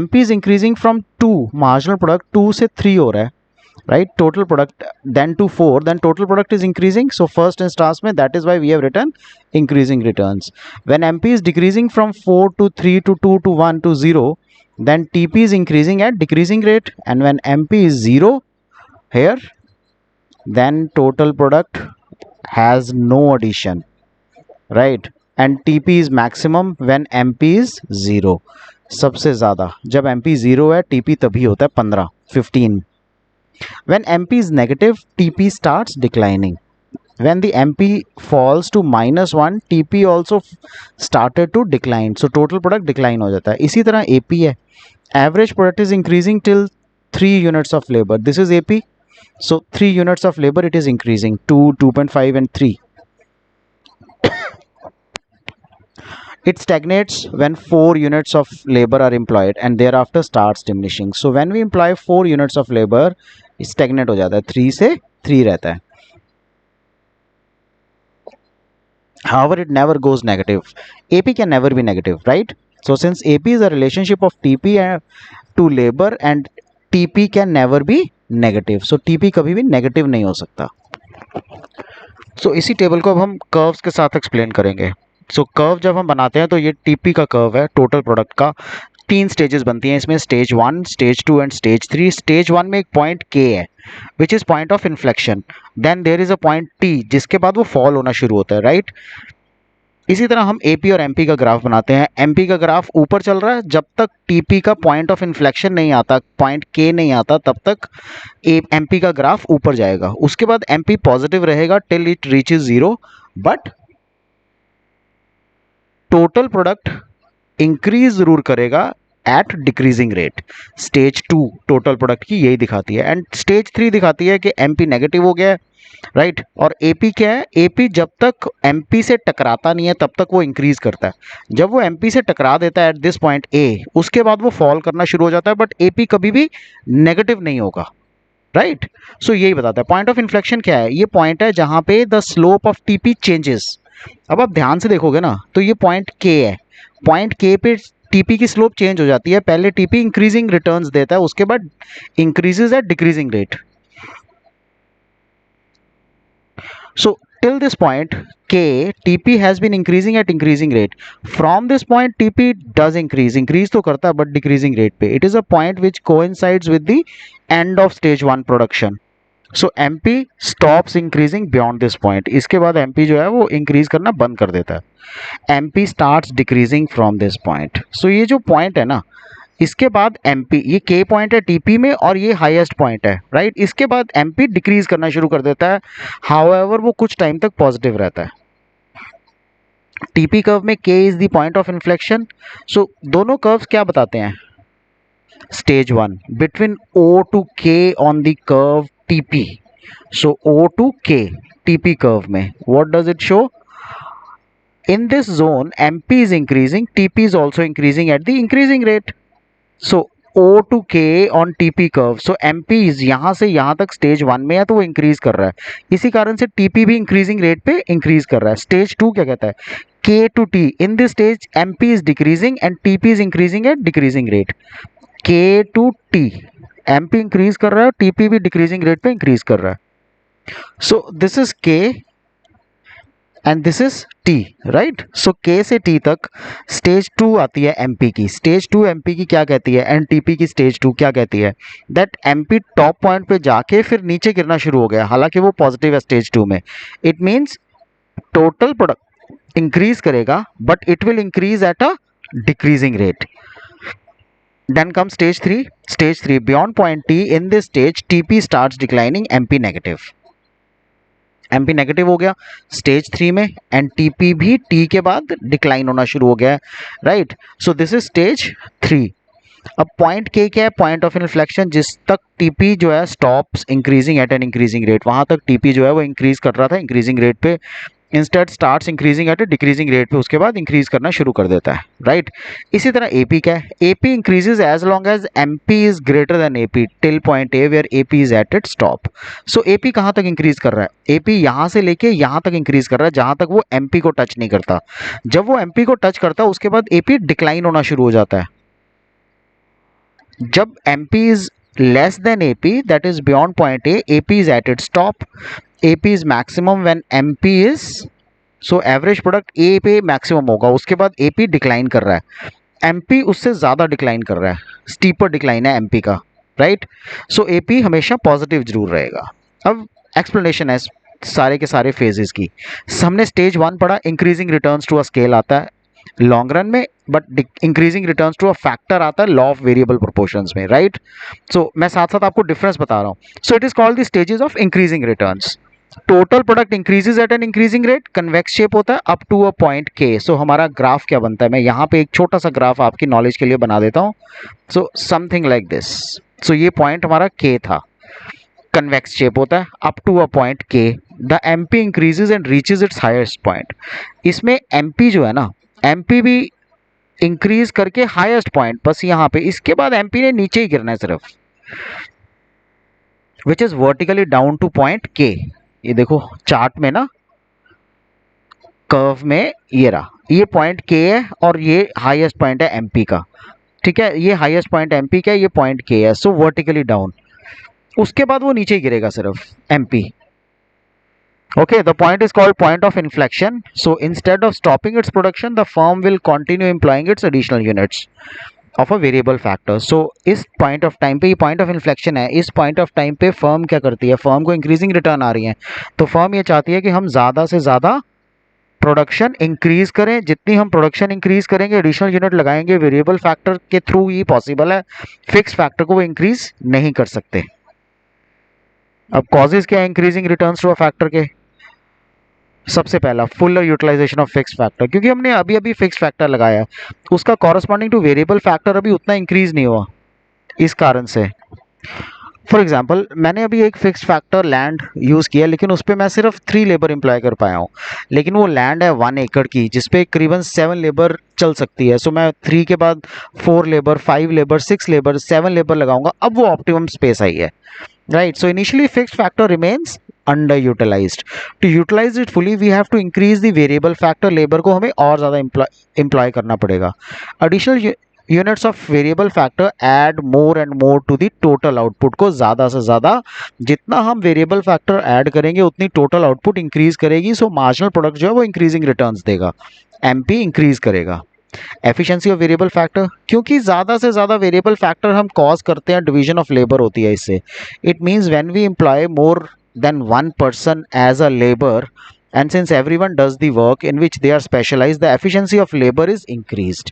MP is increasing from 2, marginal product 2 से 3 हो रहा है, right? Total product then to 4, then total product is increasing. So first instance में that is why we have written increasing returns. When MP is decreasing from 4 to 3 to 2 to 1 to 0, then TP is increasing at decreasing rate, and when MP is 0 here, then total product has no addition, right? And TP is maximum when MP is 0. सबसे ज़्यादा जब MP 0 है TP तभी होता है 15, 15. When MP is negative, TP starts declining. When the MP falls to -1, TP also started to decline. So total product decline हो जाता है. इसी तरह AP है. Average product is increasing till 3 units of labor. This is AP. So 3 units of labor it is increasing, 2, 2.5 and 3. It stagnates when 4 units of labor are employed and thereafter starts diminishing. So when we employ 4 units of labor, it stagnate हो जाता है, 3 से 3 रहता है. However, it never goes negative. AP can never be negative, right? So since AP is a relationship of TP to labor and TP can never be negative. So TP कभी भी negative नहीं हो सकता. So इसी table को अब हम curves के साथ एक्सप्लेन करेंगे. सो कर्व जब हम बनाते हैं तो ये टीपी का कर्व है टोटल प्रोडक्ट का. 3 स्टेजेस बनती हैं इसमें, stage 1, stage 2 and stage 3. Stage 1 में एक पॉइंट के है which is point of inflection. Then there is a point T जिसके बाद वो फॉल होना शुरू होता है, राइट? इसी तरह हम एपी और एमपी का ग्राफ बनाते हैं. एमपी का ग्राफ ऊपर चल रहा है जब तक टीपी का पॉइंट ऑफ इन्फ्लेक्शन नहीं आता, पॉइंट के नहीं आता, तब तक एमपी का ग्राफ ऊपर जाएगा. उसके बाद एमपी पॉजिटिव रहेगा till it reaches 0, but total product increase जरूर करेगा at decreasing rate. Stage 2 total product की यही दिखाती है, एंड स्टेज 3 दिखाती है कि एमपी नेगेटिव हो गया है, राइट? और एपी क्या है? एपी जब तक एमपी से टकराता नहीं है तब तक वो इंक्रीज करता है. जब वो एमपी से टकरा देता है एट दिस पॉइंट ए, उसके बाद वो फॉल करना शुरू हो जाता है, बट एपी कभी भी नेगेटिव नहीं होगा, राइट? सो यही बताता है. पॉइंट ऑफ इन्फ्लेक्शन क्या है? ये पॉइंट है जहां पे the slope of TP changes. अब आप ध्यान से देखोगे ना तो ये पॉइंट के है. पॉइंट के पे टीपी की स्लोप चेंज हो जाती है. पहले टीपी इंक्रीजिंग रिटर्न्स देता है, उसके बाद increases eight decreasing rate. So till this point k, TP has been increasing at increasing rate. From this point TP does increase तो करता है but decreasing rate पे. It is a point which coincides with the end of stage 1 production. So MP stops increasing beyond this point. इसके बाद MP जो है वो increase करना बंद कर देता है. MP starts decreasing from this point. So ये जो point है ना, इसके बाद MP, ये K पॉइंट है TP में और ये हाईएस्ट पॉइंट है, राइट? इसके बाद MP डिक्रीज करना शुरू कर देता है. हाउएवर वो कुछ टाइम तक पॉजिटिव रहता है. TP कर्व में K is the point of inflection. So दोनों कर्व्स क्या बताते हैं? Stage 1 between O to K on the curve TP. So O to K TP curve में what does it show? In this zone MP is increasing, TP is also increasing at the increasing rate. So O to K on TP curve. So MP is यहाँ से यहाँ तक stage 1 में है तो वो increase कर रहा है. इसी कारण से TP भी इंक्रीजिंग रेट पे इंक्रीज कर रहा है. स्टेज 2 क्या कहता है? K to T. In this stage MP is decreasing and TP is increasing at decreasing rate. K to T. MP increase कर रहा है, TP भी डिक्रीजिंग रेट पे इंक्रीज कर रहा है. So this is K. And this is T, right. So K से T तक स्टेज 2 आती है एमपी की। स्टेज 2 एमपी की क्या कहती है, एंड टीपी की स्टेज 2 क्या कहती है, दैट एमपी टॉप पॉइंट पे जाके फिर नीचे गिरना शुरू हो गया, हालांकि वो पॉजिटिव है स्टेज 2 में। It means total product increase करेगा but it will increase at a decreasing rate. Then comes stage 3. Stage 3, beyond point T, in this stage TP starts declining, MP negative। MP negative हो गया stage 3 में, and TP भी T के बाद decline होना शुरू हो गया है, right. So this is stage 3। अब पॉइंट के क्या है, पॉइंट ऑफ इन्फ्लेक्शन, जिस तक टीपी जो है stops increasing at an increasing rate, वहां तक टीपी जो है वो इंक्रीज कर रहा था इंक्रीजिंग रेट पे, instead starts increasing at a decreasing rate पे, उसके बाद इंक्रीज करना शुरू कर देता है, राइट। इसी तरह एपी क्या है, AP increases as long as MP is greater than AP till point A where AP is at it stop. So AP कहाँ तक इंक्रीज कर रहा है, एपी यहाँ से लेके यहाँ तक इंक्रीज कर रहा है जहाँ तक वो एमपी को टच नहीं करता। जब वो एमपी को टच करता है उसके बाद एपी डिक्लाइन होना शुरू हो जाता है। जब MP is less than AP, that is beyond point A, AP is at its top, AP is maximum when MP is, so average product A पे maximum होगा, उसके बाद AP डिक्लाइन कर रहा है, MP उससे ज़्यादा डिक्लाइन कर रहा है, स्टीपर डिक्लाइन है MP का, राइट। सो AP हमेशा पॉजिटिव जरूर रहेगा। अब एक्सप्लेनेशन है सारे के सारे फेजेस की। हमने स्टेज 1 पढ़ा, increasing returns to a scale आता है लॉन्ग रन में, but increasing returns to a factor आता है लॉ ऑफ वेरिएबल प्रोपोर्शंस में, राइट। सो मैं साथ साथ आपको डिफरेंस बता रहा हूँ। So it is called the stages of increasing returns. Total product increases at an increasing rate, convex shape होता है अप टू अ पॉइंट के। सो हमारा ग्राफ क्या बनता है, मैं यहाँ पे एक छोटा सा ग्राफ आपकी नॉलेज के लिए बना देता हूँ। So something like this. So ये पॉइंट हमारा के था, कन्वेक्स शेप होता है up to a point K, the MP increases and reaches its highest point. इसमें एमपी जो है ना, एमपी भी इंक्रीज करके हाईएस्ट पॉइंट, बस यहाँ पे इसके बाद एमपी ने नीचे ही गिरना है सिर्फ, which is vertically down two point के। ये देखो चार्ट में ना, कर्व में ये रहा, ये पॉइंट के है और ये हाईएस्ट पॉइंट है एमपी का, ठीक है। ये हाईएस्ट पॉइंट एमपी का है, ये पॉइंट के है, सो वर्टिकली डाउन। उसके बाद वो नीचे गिरेगा सिर्फ MP. Okay, the point is called point of inflection. So instead of stopping its production, the firm will continue employing its additional units of a variable factor. So इस point of time पे, ये point of inflection है, इस point of time पे firm क्या करती है, firm को increasing return आ रही है, तो firm ये चाहती है कि हम ज़्यादा से ज़्यादा प्रोडक्शन इंक्रीज करें। जितनी हम प्रोडक्शन इंक्रीज करेंगे, एडिशनल यूनिट लगाएंगे, वेरिएबल फैक्टर के थ्रू ही पॉसिबल है, फिक्स फैक्टर को वो इंक्रीज नहीं कर सकते। अब कॉजेज क्या है increasing returns to a factor के, सबसे पहला full utilisation of fix factor, क्योंकि हमने अभी अभी फिक्स फैक्टर लगाया है, उसका कॉरस्पॉन्डिंग टू वेरिएबल फैक्टर अभी उतना इंक्रीज नहीं हुआ, इस कारण से। फॉर एग्जांपल मैंने अभी एक फिक्स फैक्टर लैंड यूज़ किया, लेकिन उस पर मैं सिर्फ 3 लेबर एम्प्लॉय कर पाया हूँ, लेकिन वो लैंड है 1 एकड़ की जिसपे करीबन 7 लेबर चल सकती है। सो मैं 3 के बाद 4 लेबर, 5 लेबर, 6 लेबर, 7 लेबर लगाऊंगा, अब वो ऑप्टिमम स्पेस आई है, right? So initially fixed factor remains underutilized. To utilize it fully we have to increase the variable factor, labor को हमें और ज़्यादा employ करना पड़ेगा। Additional units of variable factor add more and more to the total output को ज़्यादा से ज़्यादा जितना हम variable factor add करेंगे उतनी total output increase करेगी, so marginal product जो है वो increasing returns देगा, MP increase करेगा। एफिशिएंसी ऑफ वेरिएबल फैक्टर, क्योंकि ज़्यादा से ज़्यादा वेरिएबल फैक्टर हम कॉज करते हैं, डिवीजन ऑफ लेबर होती है इससे। It means when we employ more than 1 person as a labour and since everyone does the work in which they are specialised, the efficiency of labour is increased.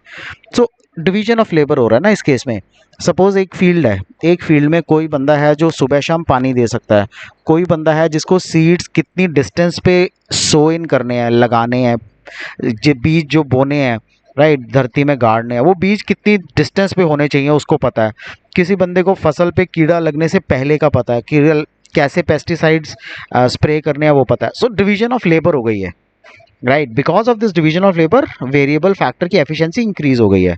So division of labour हो रहा है ना इस case में। Suppose एक field है, एक field में कोई बंदा है जो सुबह शाम पानी दे सकता है, कोई बंदा है जिसको सीड्स कितनी डिस्टेंस पे सो इन करने हैं, लगाने हैं, बीज जो बोने हैं, राइट, धरती में गाड़ने हैं, वो बीज कितनी डिस्टेंस पे होने चाहिए उसको पता है। किसी बंदे को फसल पे कीड़ा लगने से पहले का पता है, कि कैसे पेस्टिसाइड्स स्प्रे करने हैं वो पता है। सो डिवीजन ऑफ लेबर हो गई है, right. Because of this division of labour variable factor की एफिशिएंसी इंक्रीज हो गई है।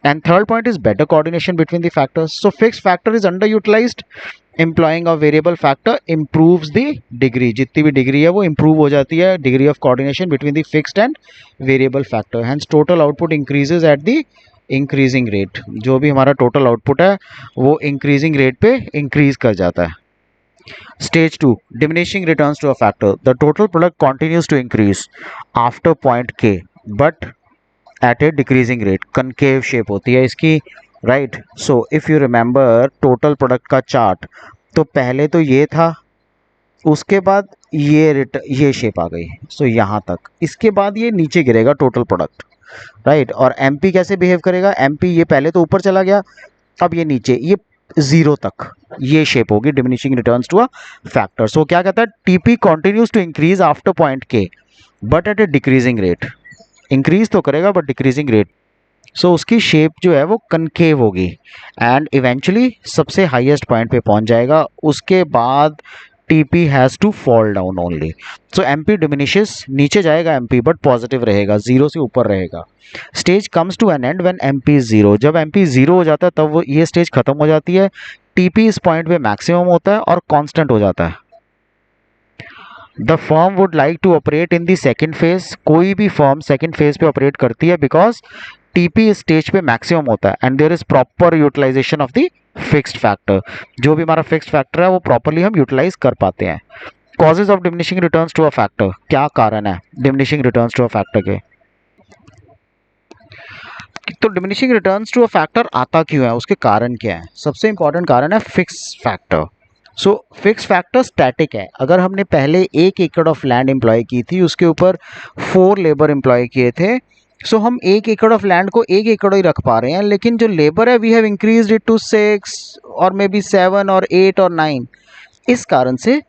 And third point is better coordination between the factors. So fix factor is underutilised, employing of variable factor improves the degree, जितनी भी degree है वो improve हो जाती है, degree of coordination between the fixed and variable factor, hence total output increases at the increasing rate. जो भी हमारा टोटल आउटपुट है वो इंक्रीजिंग रेट पे इंक्रीज कर जाता है, Stage 2, diminishing returns to a factor. The total product continues to increase after point K, but at a decreasing rate. Concave shape होती है इसकी, right? So if you remember total product का chart, तो पहले तो ये था, उसके बाद ये शेप आ गई, सो यहाँ तक, इसके बाद ये नीचे गिरेगा टोटल प्रोडक्ट, राइट? और एमपी कैसे बिहेव करेगा? एमपी ये पहले तो ऊपर चला गया, अब ये नीचे, ये जीरो तक ये शेप होगी, diminishing returns to a factor. So क्या कहता है? TP continues to increase after point K but at a decreasing rate. Increase तो करेगा बट डिक्रीजिंग रेट। सो उसकी शेप जो है वो कनकेव होगी एंड इवेंचुअली सबसे हाईएस्ट पॉइंट पे पहुंच जाएगा। उसके बाद TP has to fall down only. So MP diminishes, नीचे जाएगा एमपी बट पॉजिटिव रहेगा, जीरो से ऊपर रहेगा। Stage comes to an end when MP is zero. जब एमपी जीरो हो जाता है तब वो ये स्टेज खत्म हो जाती है। टीपी इस पॉइंट पे मैक्सिमम होता है और कांस्टेंट हो जाता है। The firm would like to operate in the second phase. कोई भी फर्म सेकेंड फेज पे ऑपरेट करती है बिकॉज टीपी इस स्टेज पे मैक्सिमम होता है and there is proper utilisation of the fixed factor. जो भी हमारा फिक्स्ड फैक्टर है वो प्रॉपरली हम यूटिलाइज कर पाते हैं। Causes of diminishing returns to a factor, क्या कारण है diminishing returns to a factor के? तो diminishing returns to a factor आता क्यों है, उसके कारण क्या है? सबसे इंपॉर्टेंट कारण है फिक्स फैक्टर। सो फिक्स फैक्टर स्टैटिक है। अगर हमने पहले 1 एकड़ ऑफ लैंड एम्प्लॉय की थी, उसके ऊपर 4 लेबर एम्प्लॉय किए थे, सो हम 1 एकड़ ऑफ लैंड को 1 एकड़ ही रख पा रहे हैं, लेकिन जो लेबर है we have increase it to 6 और मे बी 7 और 8 और 9। इस कारण से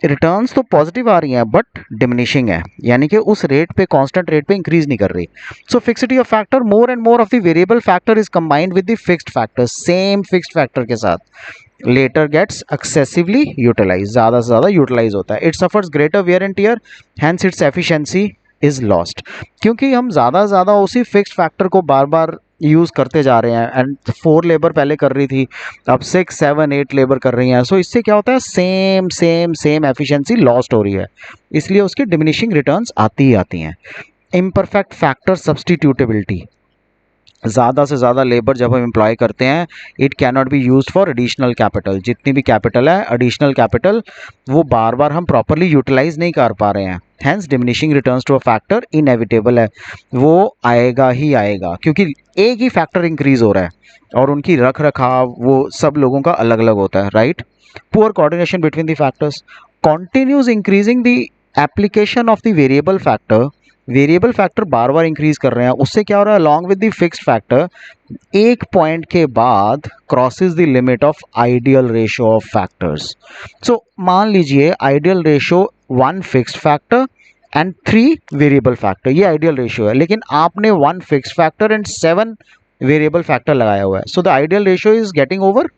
रिटर्न्स तो पॉजिटिव आ रही हैं बट डिमिनिशिंग है, यानी कि उस रेट पे, कांस्टेंट रेट पे इंक्रीज नहीं कर रही। So fixity of factor, more and more of the variable factor is combined with the fixed factor. Same fixed factor के साथ लेटर गेट्स एक्सेसिवली यूटिलाइज, ज़्यादा से ज़्यादा यूटिलाइज होता है। It suffers greater wear and tear, hence its efficiency is lost. क्योंकि हम ज़्यादा से ज़्यादा उसी फिक्स्ड फैक्टर को बार बार यूज़ करते जा रहे हैं एंड 4 लेबर पहले कर रही थी, अब 6 7 8 लेबर कर रही हैं। सो इससे क्या होता है? Same same same efficiency lost हो रही है, इसलिए उसकी डिमिनिशिंग रिटर्न्स आती ही आती हैं। इम्परफेक्ट फैक्टर सब्सटीट्यूटेबिलिटी, ज़्यादा से ज़्यादा लेबर जब हम एम्प्लॉय करते हैं, it can not be used for additional capital. जितनी भी कैपिटल है, एडिशनल कैपिटल, वो बार बार हम प्रॉपरली यूटिलाइज नहीं कर पा रहे हैं। Hence diminishing returns to a factor inevitable है, वो आएगा ही आएगा, क्योंकि एक ही फैक्टर इंक्रीज हो रहा है और उनकी रख रखाव वो सब लोगों का अलग अलग होता है, right? Poor coordination between the factors, continues increasing the application of the variable factor. Variable factor बार बार इंक्रीज कर रहे हैं, उससे क्या हो रहा है? Along with the fixed factor, एक पॉइंट के बाद crosses the limit of ideal ratio of factors. So मान लीजिए ideal ratio 1 fixed factor and 3 variable factor, ये आइडियल रेशियो है, लेकिन आपने 1 fixed factor and 7 variable factor लगाया हुआ है। So the ideal ratio is getting over,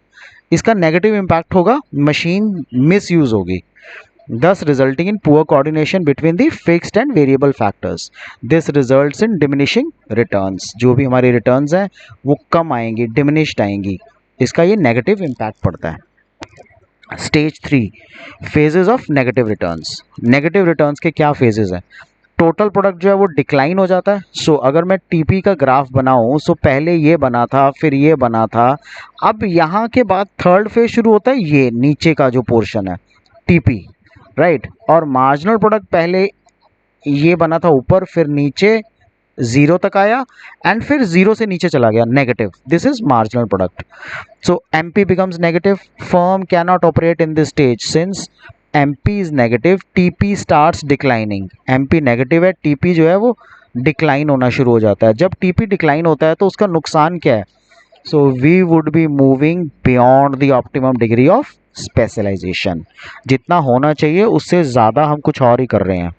इसका नेगेटिव इम्पैक्ट होगा, मशीन मिस यूज होगी, thus resulting in poor coordination between the fixed and variable factors. This results in diminishing returns. जो भी हमारी returns हैं वो कम आएंगी, diminished आएंगी, इसका ये नेगेटिव इम्पैक्ट पड़ता है। Stage 3, phases of negative returns. Negative returns के क्या फेजेस हैं? टोटल प्रोडक्ट जो है वो डिक्लाइन हो जाता है। सो अगर मैं टीपी का ग्राफ बनाऊं, सो पहले ये बना था, फिर ये बना था, अब यहाँ के बाद थर्ड फेज शुरू होता है, ये नीचे का जो पोर्शन है टीपी, राइट? और मार्जिनल प्रोडक्ट पहले ये बना था ऊपर, फिर नीचे जीरो तक आया एंड फिर जीरो से नीचे चला गया, negative. This is marginal product. So MP becomes negative, firm can not operate in this stage since MP is negative, TP starts declining. MP negative है, टीपी जो है वो डिक्लाइन होना शुरू हो जाता है। जब टीपी डिक्लाइन होता है तो उसका नुकसान क्या है? So we would be moving beyond the optimum degree of specialisation. जितना होना चाहिए उससे ज़्यादा हम कुछ और ही कर रहे हैं।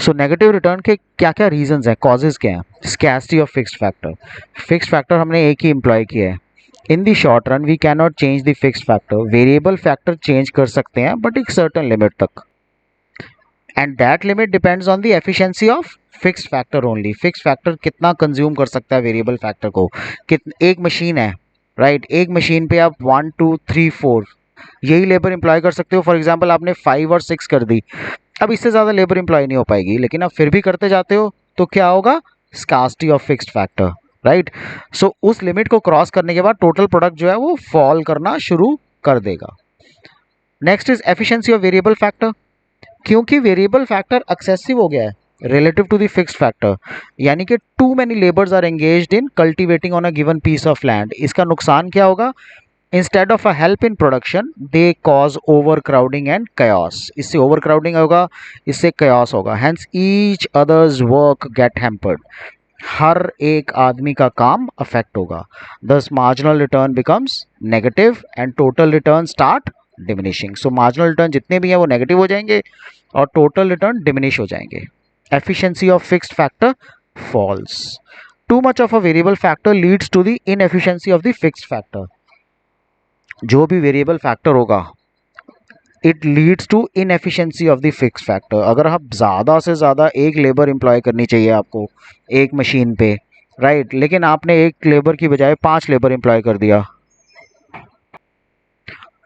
सो नेगेटिव रिटर्न के क्या क्या रीजंस हैं, कॉजेज क्या हैं? Scarcity of fixed factor. Fixed factor हमने एक ही एम्प्लॉय किया है। In the short run we can not change the fixed factor. Variable factor change कर सकते हैं बट एक सर्टन लिमिट तक, and that limit depends on the efficiency of fixed factor only. Fixed factor कितना consume कर सकता है variable factor को, एक मशीन है, राइट? एक मशीन पे आप 1 2 3 4 यही लेबर एम्प्लॉय कर सकते हो। फॉर एग्जांपल आपने 5 और 6 कर दी, अब इससे ज़्यादा लेबर एम्प्लॉय नहीं हो पाएगी, लेकिन आप फिर भी करते जाते हो तो क्या होगा? Scarcity of fixed factor, right? So उस लिमिट को क्रॉस करने के बाद टोटल प्रोडक्ट जो है वो फॉल करना शुरू कर देगा। Next is efficiency of variable factor. क्योंकि वेरिएबल फैक्टर एक्सेसिव हो गया है relative to the fixed factor, यानी कि to many labours are engaged in cultivating on a given piece of land, इसका नुकसान क्या होगा? Instead of a help in production they cause over crowding and कयास, इससे ओवर क्राउडिंग होगा, इससे कयास होगा, hence each others work get hampered, हर एक आदमी का काम अफेक्ट होगा, दस marginal return becomes negative and total return start diminishing. So marginal return जितने भी हैं वो नेगेटिव हो जाएंगे और टोटल रिटर्न डिमिनिश हो जाएंगे। Efficiency of fixed factor falls. Too much of a variable factor leads to the inefficiency of the fixed factor. जो भी वेरिएबल फैक्टर होगा it leads to inefficiency of the fixed factor. अगर आप ज़्यादा से ज़्यादा एक लेबर एम्प्लॉय करनी चाहिए आपको एक मशीन पे, राइट, लेकिन आपने एक लेबर की बजाय 5 लेबर एम्प्लॉय कर दिया,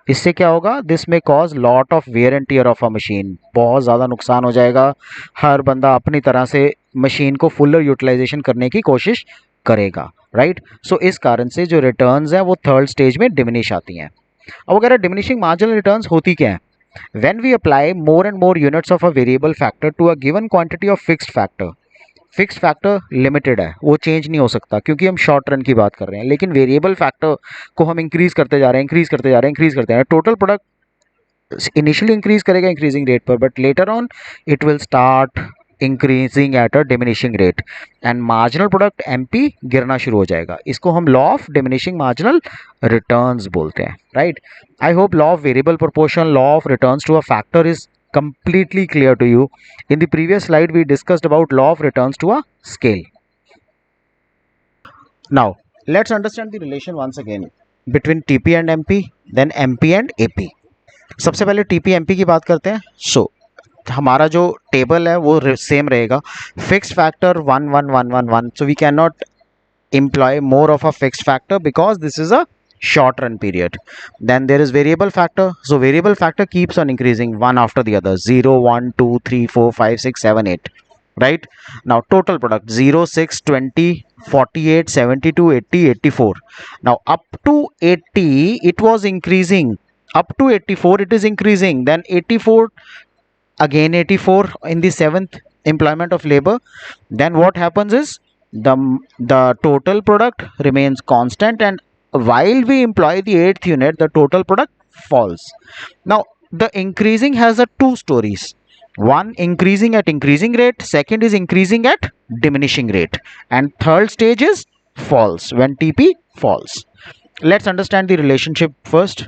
इससे क्या होगा? This may cause lot of wear and tear of a machine, बहुत ज़्यादा नुकसान हो जाएगा, हर बंदा अपनी तरह से मशीन को फुलर यूटिलाइजेशन करने की कोशिश करेगा, राइट। सो इस कारण से जो रिटर्न्स हैं वो थर्ड स्टेज में डिमिनिश आती हैं। अब वगैरह डिमिनिशिंग मार्जिनल रिटर्न्स होती क्या है? When we apply more and more units of a variable factor to a given quantity of fixed factor, fixed factor limited है, वो चेंज नहीं हो सकता क्योंकि हम शॉर्ट रन की बात कर रहे हैं, लेकिन वेरिएबल फैक्टर को हम इंक्रीज करते जा रहे हैं, इंक्रीज करते जा रहे हैं, इंक्रीज करते जा रहे हैं। टोटल प्रोडक्ट इनिशियली इंक्रीज करेगा इंक्रीजिंग रेट पर, but later on it will start increasing at a diminishing rate and marginal product MP गिरना शुरू हो जाएगा। इसको हम law of diminishing marginal returns बोलते हैं, right. I hope law of variable proportion, law of returns to a factor is completely clear to you. In the previous slide we discussed about law of returns to a scale. Now let's understand the relation once again between TP and MP, then MP and AP. सबसे पहले TP MP की बात करते हैं। So हमारा जो table है वो सेम रहेगा, fixed factor 1 1 1 1 1, so we cannot employ more of a fixed factor because this is a short run period. Then there is variable factor, so variable factor keeps on increasing one after the other, 0 1 2 3 4 5 6 7 8, right? Now total product 0 6 20 48 72 80 84. Now up to 80 it was increasing, up to 84 it is increasing, then 84, again 84 in the seventh employment of labor. Then what happens is the total product remains constant, and while we employ the eighth unit the total product falls. Now the increasing has a two stories, one increasing at increasing rate, second is increasing at diminishing rate, and third stage is falls when TP falls. Let's understand the relationship first.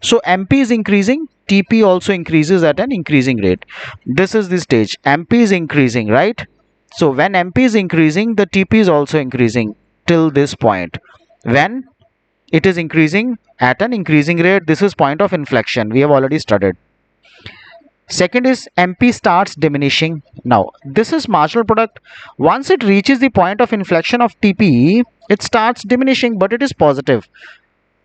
So MP is increasing, TP also increases at an increasing rate. This is the stage, MP is increasing, right? So when MP is increasing, the TP is also increasing till this point. When it is increasing at an increasing rate, this is point of inflection, we have already studied. Second is MP starts diminishing. Now this is marginal product. Once it reaches the point of inflection of TP, it starts diminishing, but it is positive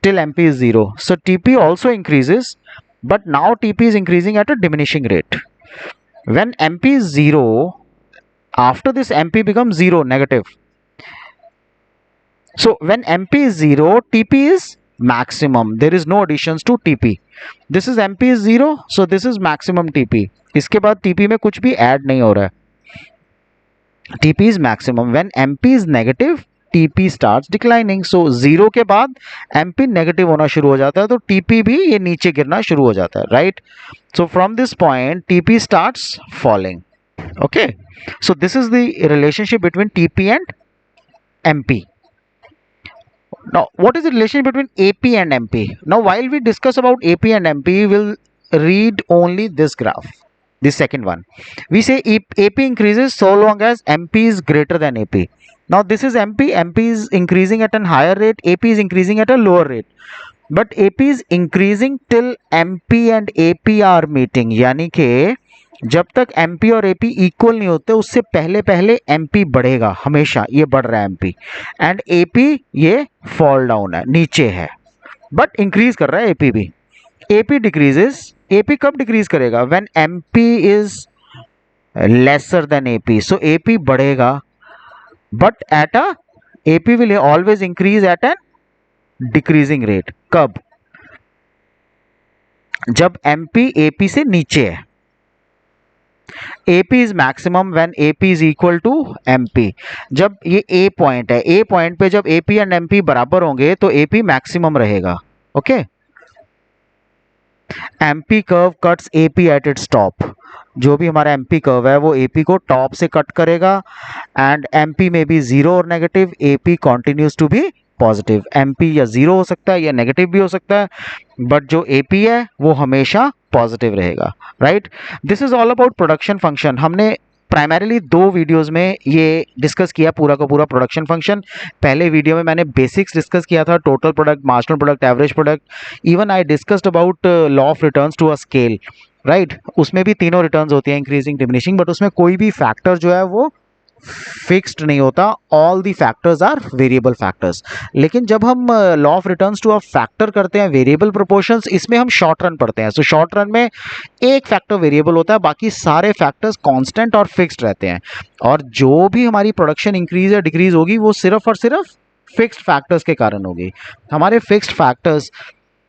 till MP is 0. So TP also increases, but now TP is increasing at a diminishing rate. When MP is 0, after this MP becomes 0, negative. So when MP is 0, TP is maximum. There is no additions to TP. This is MP is 0, so this is maximum TP. इसके बाद TP में कुछ भी add नहीं हो रहा है. TP is maximum. When MP is negative, TP starts declining. So 0 के बाद MP नेगेटिव होना शुरू हो जाता है, तो TP भी ये नीचे गिरना शुरू हो जाता है, right? So from this point TP starts falling. Okay, so this is the relationship between TP and MP. Now what is the relationship between AP and MP? Now while we discuss about AP and MP, we will read only this graph, the second one. We say AP increases so long as MP is greater than AP. Now this is MP is increasing at a higher rate, AP is increasing at a lower rate, but AP is increasing till MP and AP are meeting. यानी कि जब तक MP और AP equal नहीं होते उससे पहले पहले MP बढ़ेगा, हमेशा ये बढ़ रहा है MP, एंड AP ये फॉल डाउन है, नीचे है, बट इंक्रीज कर रहा है AP भी. AP डिक्रीजेस, AP कब डिक्रीज करेगा? When MP is lesser than AP. So AP बढ़ेगा, but at a AP will always increase at an decreasing rate. कब? जब एमपी एपी से नीचे है। AP is maximum when AP is equal to MP। जब ये A point है, A point पे जब AP एंड MP बराबर होंगे तो AP मैक्सिमम रहेगा। Okay, MP curve cuts AP at its top. जो भी हमारा MP कर्व है वो AP को टॉप से कट करेगा एंड MP में भी जीरो और negative, AP continues to be positive. MP या जीरो हो सकता है या नेगेटिव भी हो सकता है, बट जो AP है वो हमेशा पॉजिटिव रहेगा, right. This is all about production function. हमने प्राइमरीली दो वीडियोस में ये डिस्कस किया पूरा का पूरा प्रोडक्शन फंक्शन। पहले वीडियो में मैंने बेसिक्स डिस्कस किया था, total product, marginal product, average product, even I discussed about law of returns to a scale, right. उसमें भी तीनों रिटर्न्स होती हैं, इंक्रीजिंग, डिमिनिशिंग, बट उसमें कोई भी फैक्टर जो है वो फिक्स्ड नहीं होता, all the factors are variable factors. लेकिन जब हम law of returns to a factor करते हैं, वेरिएबल प्रोपोर्शंस, इसमें हम शॉर्ट रन पढ़ते हैं। सो शॉर्ट रन में एक फैक्टर वेरिएबल होता है, बाकी सारे फैक्टर्स कांस्टेंट और फिक्स्ड रहते हैं। और जो भी हमारी प्रोडक्शन इंक्रीज या डिक्रीज होगी वो सिर्फ और सिर्फ फिक्स्ड फैक्टर्स के कारण होगी। हमारे फिक्स्ड फैक्टर्स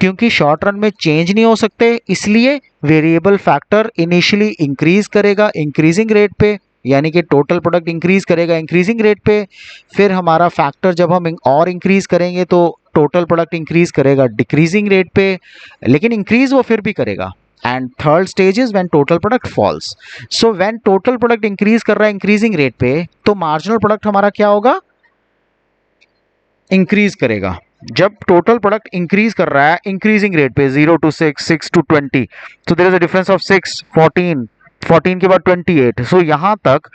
क्योंकि शॉर्ट रन में चेंज नहीं हो सकते, इसलिए वेरिएबल फैक्टर इनिशियली इंक्रीज करेगा इंक्रीजिंग रेट पे, यानी कि टोटल प्रोडक्ट इंक्रीज करेगा इंक्रीजिंग रेट पे। फिर हमारा फैक्टर जब हम और इंक्रीज करेंगे तो टोटल प्रोडक्ट इंक्रीज करेगा डिक्रीजिंग रेट पे, लेकिन इंक्रीज वो फिर भी करेगा। And third stage is when total product falls. So when total product increase कर रहा है इंक्रीजिंग रेट पे, तो मार्जिनल प्रोडक्ट हमारा क्या होगा, इंक्रीज करेगा। जब टोटल प्रोडक्ट इंक्रीज कर रहा है इंक्रीजिंग रेट पे 0 to 6, 6 to 20, so there is a difference of 6, 14, 14 के बाद 28, so यहाँ तक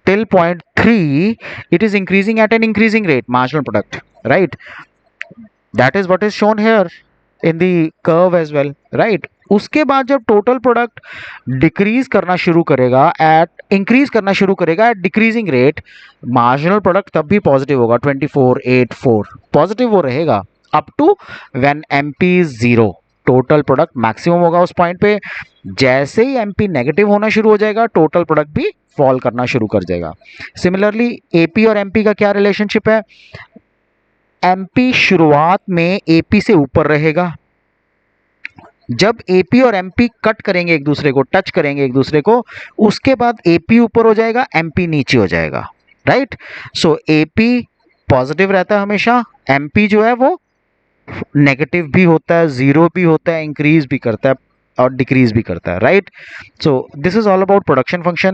till point 3 it is increasing at an increasing rate, marginal product, right? That is what is shown here in the curve as well, right? उसके बाद जब total product decrease करना शुरू करेगा एट इंक्रीज करना शुरू करेगा at decreasing rate, marginal product तब भी पॉजिटिव होगा, 2484 पॉजिटिव वो रहेगा up to when MP is zero. Total product maximum होगा उस पॉइंट पे। जैसे ही एमपी नेगेटिव होना शुरू हो जाएगा टोटल प्रोडक्ट भी फॉल करना शुरू कर जाएगा। सिमिलरली एपी और एमपी का क्या रिलेशनशिप है, एमपी शुरुआत में एपी से ऊपर रहेगा, जब एपी और एमपी कट करेंगे एक दूसरे को, टच करेंगे एक दूसरे को, उसके बाद एपी ऊपर हो जाएगा एमपी नीचे हो जाएगा, राइट। सो एपी पॉजिटिव रहता है हमेशा, एमपी जो है वो नेगेटिव भी होता है, जीरो भी होता है, इंक्रीज भी करता है और डिक्रीज भी करता है, right. So this is all about production function.